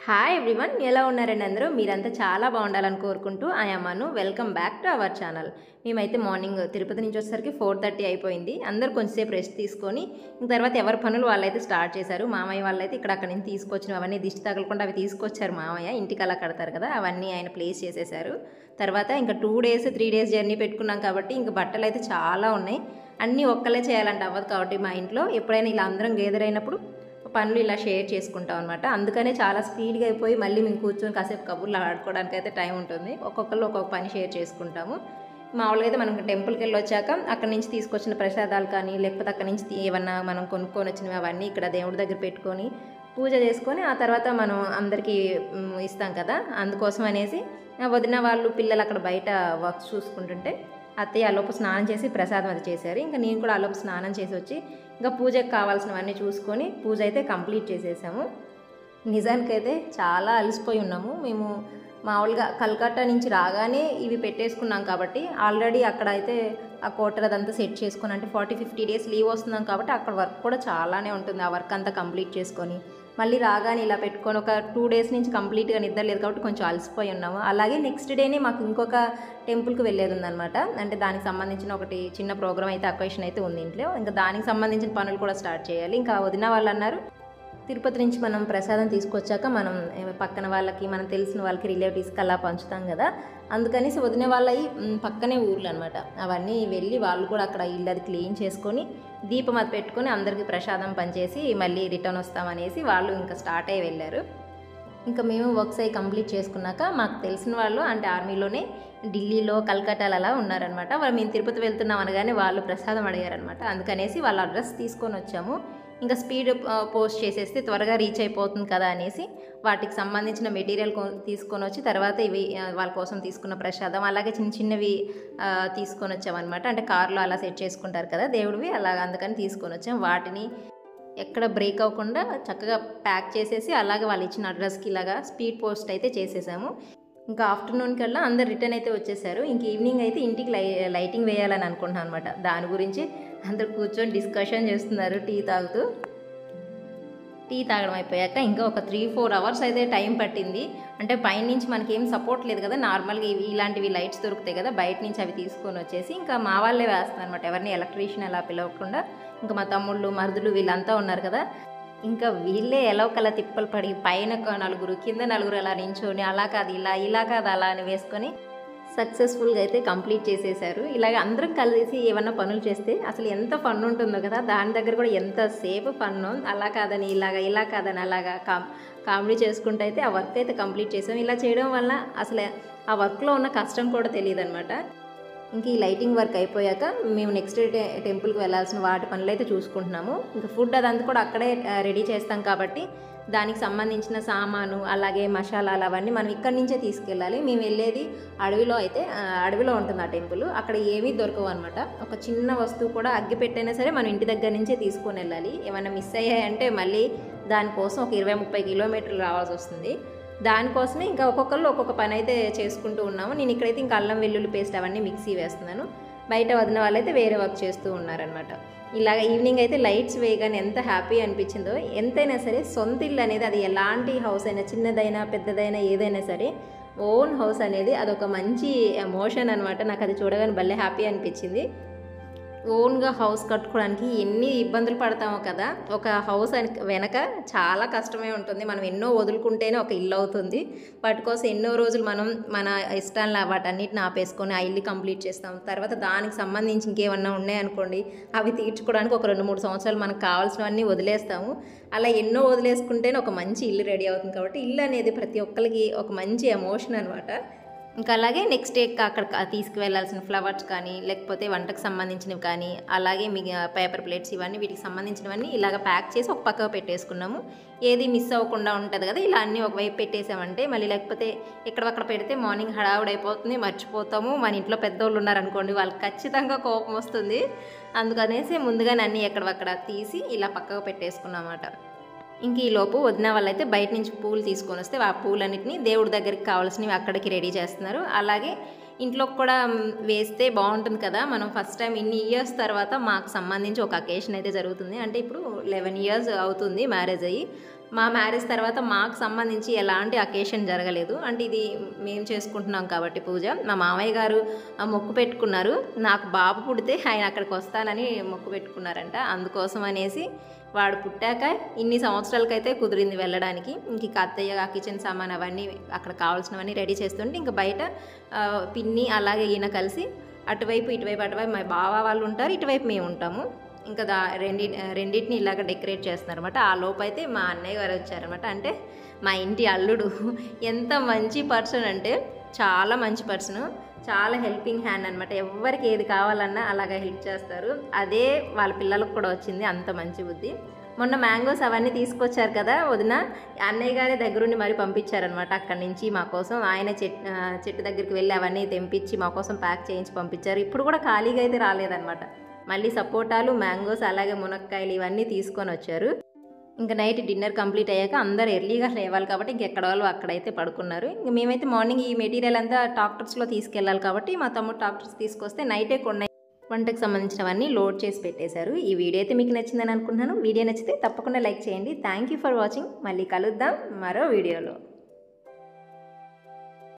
Hi everyone, ఎలా ఉన్నారండి అందరూ? మీరంతా చాలా బాగుండాలని కోరుకుంటూ Anu welcome back to our channel. మేమైతే మార్నింగ్ తిరుపతి నుంచి వచ్చేసరికి 4:30 అయిపోయింది. అందరూ కొంచెంసేపు రెస్ట్ తీసుకొని తర్వాత ఎవరి పనులు వాళ్ళైతే స్టార్ట్ చేశారు. మామయ్య వాళ్ళైతే అక్కడి నుంచి తీసుకొచ్చినవి అవన్నీ దిష్టి తగలకుండా అవి తీసుకొచ్చారు. మామయ్య ఇంటికి అలా కడతారు కదా, అవన్నీ ఆయన ప్లేస్ చేసేసారు. తర్వాత ఇంకా 2 డేస్ 3 డేస్ జర్నీ పెట్టుకున్నాం కాబట్టి ఇంకా బట్టలు అయితే చాలా ఉన్నాయి. అన్నీ ఒక్కలే చేయాలంటే అవ్వదు కాబట్టి మా ఇంట్లో ఎప్పుడైనా ఇలా అందరం గేదర్ అయినప్పుడు పనులు ఇలా షేర్ చేసుకుంటాం అనమాట. అందుకనే చాలా స్పీడ్గా అయిపోయి మళ్ళీ మేము కూర్చొని కాసేపు కబుర్లు ఆడుకోవడానికి అయితే టైం ఉంటుంది. ఒక్కొక్కరు ఒక్కొక్క పని షేర్ చేసుకుంటాము. మామూలుగా అయితే మనం టెంపుల్కి వెళ్ళి వచ్చాక అక్కడి నుంచి తీసుకొచ్చిన ప్రసాదాలు కానీ లేకపోతే అక్కడి నుంచి ఏమన్నా మనం కొనుక్కొని వచ్చినవి అవన్నీ ఇక్కడ దేవుడి దగ్గర పెట్టుకొని పూజ చేసుకొని ఆ తర్వాత మనం అందరికీ ఇస్తాం కదా. అందుకోసం అనేసి వదిన వాళ్ళు పిల్లలు అక్కడ బయట వర్క్ చూసుకుంటుంటే అత్తయ్య ఆలోపు స్నానం చేసి ప్రసాదం అది చేశారు. ఇంకా నేను కూడా ఆలోపు స్నానం చేసి వచ్చి ఇంకా పూజకు కావాల్సినవన్నీ చూసుకొని పూజ అయితే కంప్లీట్ చేసేసాము. నిజానికైతే చాలా అలసిపోయి ఉన్నాము. మేము మామూలుగా కలకత్తా నుంచి రాగానే ఇవి పెట్టేసుకున్నాం కాబట్టి ఆల్రెడీ అక్కడ అయితే ఆ క్వార్టర్ అదంతా సెట్ చేసుకొని అంటే 40-50 డేస్ లీవ్ వస్తున్నాం కాబట్టి అక్కడ వర్క్ కూడా చాలానే ఉంటుంది. ఆ వర్క్ అంతా కంప్లీట్ చేసుకొని మళ్ళీ రాగానే ఇలా పెట్టుకొని ఒక 2 డేస్ నుంచి కంప్లీట్గా నిద్ర లేదు కాబట్టి కొంచెం అలసిపోయి ఉన్నాము. అలాగే నెక్స్ట్ డేనే మాకు ఇంకొక టెంపుల్కి వెళ్ళేది ఉందన్నమాట. అంటే దానికి సంబంధించిన ఒకటి చిన్న ప్రోగ్రామ్ అయితే అకేషన్ అయితే ఉంది ఇంట్లో. ఇంకా దానికి సంబంధించిన పనులు కూడా స్టార్ట్ చేయాలి. ఇంకా వదిన వాళ్ళు అన్నారు తిరుపతి నుంచి మనం ప్రసాదం తీసుకొచ్చాక మనం పక్కన వాళ్ళకి మనం తెలిసిన వాళ్ళకి రిలేటివ్స్కి అలా పంచుతాం కదా. అందుకనేసి వదిన వాళ్ళవి పక్కనే ఊర్లు అనమాట. అవన్నీ వెళ్ళి వాళ్ళు కూడా అక్కడ ఇల్లు అది క్లీన్ చేసుకొని దీపం అది పెట్టుకొని అందరికీ ప్రసాదం పనిచేసి మళ్ళీ రిటర్న్ వస్తామనేసి వాళ్ళు ఇంకా స్టార్ట్ అయ్యి వెళ్ళారు. ఇంకా మేము వర్క్స్ అవి కంప్లీట్ చేసుకున్నాక మాకు తెలిసిన వాళ్ళు అంటే ఆర్మీలోనే ఢిల్లీలో కలకత్తాలో అలా ఉన్నారనమాట. వాళ్ళు మేము తిరుపతి వెళ్తున్నాం అనగానే వాళ్ళు ప్రసాదం అడిగారనమాట. అందుకనేసి వాళ్ళ అడ్రస్ తీసుకొని వచ్చాము. ఇంకా స్పీడ్ పోస్ట్ చేసేస్తే త్వరగా రీచ్ అయిపోతుంది కదా అనేసి వాటికి సంబంధించిన మెటీరియల్ తీసుకొని వచ్చి తర్వాత ఇవి వాళ్ళ కోసం తీసుకున్న ప్రసాదం అలాగే చిన్న చిన్నవి తీసుకొని వచ్చామన్నమాట. అంటే కార్లో అలా సెట్ చేసుకుంటారు కదా దేవుడివి, అలాగ అందుకని తీసుకొని వచ్చాం. వాటిని ఎక్కడ బ్రేక్ అవ్వకుండా చక్కగా ప్యాక్ చేసేసి అలాగే వాళ్ళు ఇచ్చిన అడ్రస్కి ఇలాగా స్పీడ్ పోస్ట్ అయితే చేసేసాము. ఇంకా ఆఫ్టర్నూన్ కల్లా అందరు రిటర్న్ అయితే వచ్చేసారు. ఇంక ఈవినింగ్ అయితే ఇంటికి లైటింగ్ వేయాలని అనుకుంటున్నాను అనమాట. దాని గురించి అందరు కూర్చొని డిస్కషన్ చేస్తున్నారు టీ తాగుతూ. టీ తాగడం అయిపోయాక ఇంకా ఒక 3-4 అవర్స్ అయితే టైం పట్టింది. అంటే పైనుంచి మనకి ఏం సపోర్ట్ లేదు కదా, నార్మల్గా ఇలాంటివి లైట్స్ దొరుకుతాయి కదా బయట నుంచి, అవి తీసుకొని వచ్చేసి ఇంకా మా వాళ్ళే వేస్తాను అనమాట. ఎవరిని ఎలక్ట్రీషియన్ అలా పిలవకుండా ఇంకా మా తమ్ముళ్ళు మరుదులు వీళ్ళంతా ఉన్నారు కదా, ఇంకా వీళ్ళే ఎలా ఒకలా తిప్పలు పడి పైన 4 కింద 4 అలా నించొని అలా కాదు ఇలా కాదు అలా అని వేసుకొని సక్సెస్ఫుల్గా అయితే కంప్లీట్ చేసేసారు. ఇలాగ అందరం కలిసి ఏమన్నా పనులు చేస్తే అసలు ఎంత ఫన్ ఉంటుందో కదా, దాని దగ్గర కూడా ఎంతసేపు ఫన్నో. అలా కాదని ఇలా కాదని అలాగా కామెడీ చేసుకుంటూ అయితే ఆ వర్క్ అయితే కంప్లీట్ చేసాం. ఇలా చేయడం వల్ల అసలు ఆ వర్క్లో ఉన్న కష్టం కూడా తెలియదు అనమాట. ఇంక ఈ లైటింగ్ వర్క్ అయిపోయాక మేము నెక్స్ట్ టెంపుల్కి వెళ్ళాల్సిన వాటి పనులు అయితే చూసుకుంటున్నాము. ఇంకా ఫుడ్ అదంతా కూడా అక్కడే రెడీ చేస్తాం కాబట్టి దానికి సంబంధించిన సామాను అలాగే మసాలాలు అవన్నీ మనం ఇక్కడి నుంచే తీసుకెళ్ళాలి. మేము వెళ్ళేది అడవిలో ఉంటుంది ఆ టెంపుల్. అక్కడ ఏమీ దొరకవు అనమాట. ఒక చిన్న వస్తువు కూడా అగ్గి పెట్టైనా సరే మనం ఇంటి దగ్గర నుంచే తీసుకొని వెళ్ళాలి. ఏమైనా మిస్ అయ్యాయంటే మళ్ళీ దానికోసం ఒక 20-30 కిలోమీటర్లు రావాల్సి వస్తుంది. దానికోసమే ఇంకా ఒక్కొక్కరు ఒక్కొక్క పని అయితే చేసుకుంటూ ఉన్నాము. నేను ఇక్కడైతే ఇంకా అల్లం వెల్లుల్లి పేస్ట్ అవన్నీ మిక్సీ వేస్తున్నాను. బయట వదిన వాళ్ళైతే వేరే వర్క్ చేస్తూ ఉన్నారనమాట. ఇలాగ ఈవినింగ్ అయితే లైట్స్ వేయగానే ఎంత హ్యాపీ అనిపించిందో. ఎంతైనా సరే సొంత ఇల్లు అనేది అది ఎలాంటి హౌస్ అయినా చిన్నదైనా పెద్దదైనా ఏదైనా సరే ఓన్ హౌస్ అనేది అదొక మంచి ఎమోషన్ అనమాట. నాకు అది చూడగానే భలే హ్యాపీ అనిపించింది. ఓన్గా హౌస్ కట్టుకోవడానికి ఎన్ని ఇబ్బందులు పడతామో కదా, ఒక హౌస్ వెనక చాలా కష్టమే ఉంటుంది. మనం ఎన్నో వదులుకుంటేనే ఒక ఇల్లు అవుతుంది. వాటి కోసం ఎన్నో రోజులు మనం మన ఇష్టాలను వాటన్నిటిని ఆపేసుకొని ఆ ఇల్లు కంప్లీట్ చేస్తాం. తర్వాత దానికి సంబంధించి ఇంకేమన్నా ఉన్నాయనుకోండి, అవి తీర్చుకోవడానికి ఒక 2-3 సంవత్సరాలు మనకు కావాల్సినవన్నీ వదిలేస్తాము. అలా ఎన్నో వదిలేసుకుంటేనే ఒక మంచి ఇల్లు రెడీ అవుతుంది. కాబట్టి ఇల్లు అనేది ప్రతి ఒక్కరికి ఒక మంచి ఎమోషన్ అనమాట. ఇంకా అలాగే నెక్స్ట్ డే అక్కడ తీసుకువెళ్ళాల్సిన ఫ్లవర్స్ కానీ లేకపోతే వంటకు సంబంధించినవి కానీ అలాగే పేపర్ ప్లేట్స్ ఇవన్నీ వీటికి సంబంధించినవన్నీ ఇలాగ ప్యాక్ చేసి ఒక పక్కకు పెట్టేసుకున్నాము. ఏది మిస్ అవ్వకుండా ఉంటుంది కదా, ఇలా అన్నీ ఒకవైపు పెట్టేసామంటే మళ్ళీ లేకపోతే ఎక్కడక్కడ పెడితే మార్నింగ్ హడావుడైపోతుంది, మర్చిపోతాము. మన ఇంట్లో పెద్దోళ్ళు ఉన్నారనుకోండి, వాళ్ళకి ఖచ్చితంగా కోపం వస్తుంది. అందుకనేసి ముందుగానే అన్నీ ఎక్కడక్కడ తీసి ఇలా పక్కకు పెట్టేసుకున్నమాట. ఇంక ఈలోపు వదిన వాళ్ళైతే బయట నుంచి పూలు తీసుకొని వస్తే ఆ పూలన్నిటిని దేవుడి దగ్గరికి కావాల్సినవి అక్కడికి రెడీ చేస్తున్నారు. అలాగే ఇంట్లోకి కూడా వేస్తే బాగుంటుంది కదా. మనం ఫస్ట్ టైం ఇన్ని ఇయర్స్ తర్వాత మాకు సంబంధించి ఒక అకేషన్ అయితే జరుగుతుంది. అంటే ఇప్పుడు 11 ఇయర్స్ అవుతుంది మ్యారేజ్ అయ్యి. మా మ్యారేజ్ తర్వాత మాకు సంబంధించి ఎలాంటి అకేషన్ జరగలేదు. అంటే ఇది మేము చేసుకుంటున్నాం కాబట్టి పూజ. మా మామయ్య గారు మొక్కు పెట్టుకున్నారు. నాకు బాబు పుడితే ఆయన అక్కడికి వస్తానని మొక్కు పెట్టుకున్నారంట. అందుకోసం అనేసి వాడు పుట్టాక ఇన్ని సంవత్సరాలకైతే కుదిరింది వెళ్ళడానికి. ఇంక అత్తయ్య ఆ కిచెన్ సామాన్ అవన్నీ అక్కడ కావాల్సినవన్నీ రెడీ చేస్తుంటే ఇంకా బయట పిన్ని అలాగే ఈయన కలిసి అటువైపు అటువైపు మా బావ వాళ్ళు ఉంటారు, ఇటువైపు మేము ఉంటాము. ఇంకా రెండింటిని ఇలాగ డెకరేట్ చేస్తున్నారన్నమాట. ఆ లోపైతే మా అన్నయ్య గారు వచ్చారనమాట. అంటే మా ఇంటి అల్లుడు ఎంత మంచి పర్సన్ అంటే చాలా మంచి పర్సన్, చాలా హెల్పింగ్ హ్యాండ్ అనమాట. ఎవరికి ఏది కావాలన్నా అలాగ హెల్ప్ చేస్తారు. అదే వాళ్ళ పిల్లలకు కూడా వచ్చింది, అంత మంచి బుద్ధి. మొన్న మ్యాంగోస్ అవన్నీ తీసుకొచ్చారు కదా వదిన, అన్నయ్య గారే దగ్గరుండి మరి పంపించారనమాట. అక్కడి నుంచి మా కోసం ఆయన చెట్టు దగ్గరికి వెళ్ళి అవన్నీ తెంపించి మా కోసం ప్యాక్ చేయించి పంపించారు. ఇప్పుడు కూడా ఖాళీగా అయితే రాలేదనమాట. మళ్ళీ సపోటాలు, మ్యాంగోస్ అలాగే మునక్కాయలు ఇవన్నీ తీసుకొని వచ్చారు. ఇంకా నైట్ డిన్నర్ కంప్లీట్ అయ్యాక అందరు ఎర్లీగా లేవాలి కాబట్టి ఇంకెక్కడ వాళ్ళు అక్కడైతే పడుకున్నారు. ఇంక మేమైతే మార్నింగ్ ఈ మెటీరియల్ అంతా ట్రాక్టర్స్లో తీసుకెళ్ళాలి కాబట్టి మా తమ్ముడు ట్రాక్టర్స్ తీసుకొస్తే నైటే కొన్ని వంటకు సంబంధించినవన్నీ లోడ్ చేసి పెట్టేశారు. ఈ వీడియో అయితే మీకు నచ్చిందని అనుకుంటున్నాను. వీడియో నచ్చితే తప్పకుండా లైక్ చేయండి. Thank you for watching. మళ్ళీ కలుద్దాం మరో వీడియోలో.